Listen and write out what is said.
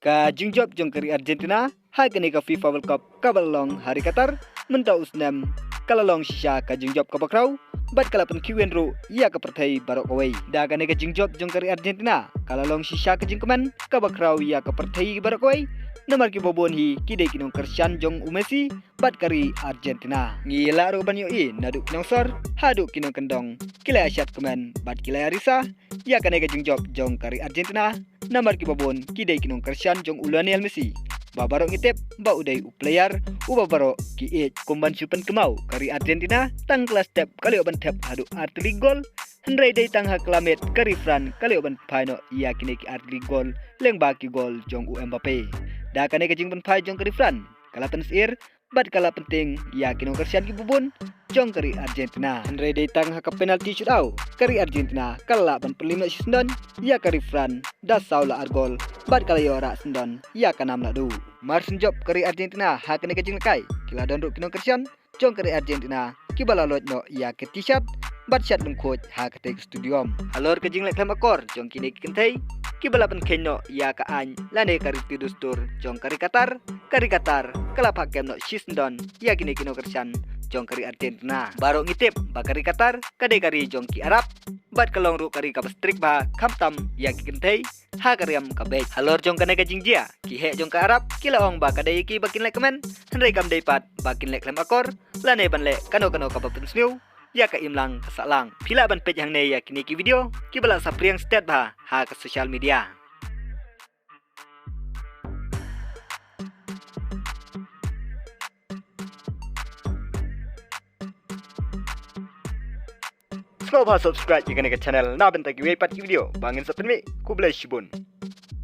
Ka jingjop jong kari Argentina, hai kene ka FIFA World Cup kabalong hari Qatar, mentau usnam kalalong shisha ka jingjop ka bakrau, bat kalapan kiwen ru ia ka perthai barok away. Da kene ka jingjop jong kari Argentina, kalalong shisha ka jingkeman ka bakrau ia ka perthai barok away. Namar ki bobon hi kidai kinong Cristiano jong Messi bat kari Argentina. Ngila ru banyo i naduk kinong sor, haduk kinong kendong. Kila asyat keman bat kila arisa, ia kene ka jingjop jong kari Argentina. Namar ki babon kidai kinong Cristiano jong Lionel Messi. Babarok ngitip ba uday player babarok ki it kumban supan kemau kari Argentina tang kelas step kali oban tap hadu arteri gol hendrai day tang haklamet kari Fran kali oban paino ia kini ki arteri gol leng baki gol jong Mbappe. Da kane ka jing ban pai jong kari Fran kalapan sir bat kala penting ia kinong Cristiano ki bubun jong kari Argentina. Hendrai day tang hak penalti shootout kari Argentina kala ban perlima sendon ia kari Fran da saula argol bat kala yora sendon ia kanam ladu. Marsen job kari Argentina hak kene ka jing lekai kila don ru kinong Cristiano jong kari Argentina ki bala lot no ia ke t-shirt bat shirt dum coach hak ke studium. Alor ka jing lek tham akor jong kini ki kentai ki bala pen kenno ia ka an lane kari tidustur jong kari Qatar kala pakem no shisndon ia kini kino Cristiano jong kari Argentina. Barok ngitip ba kari Qatar kade kari jong ki Arab bat kalong ru kari ka strik ba khamtam ia ki kentai ha kariam ka bej. Alor jong kane ka jingjia ki he jong ka Arab kila ong ba kade ki bakin lek kemen hendrai kam dei pat bakin lek lem akor lane ban lek kano ka bapen sniu ya ka imlang kasalang pila ban page hang ne ya kini ki video ki bala sapriang stat ba ha ka social media. Slow subscribe jika nak channel na bentak ki pat video bangin sa penmi ku bless shibun.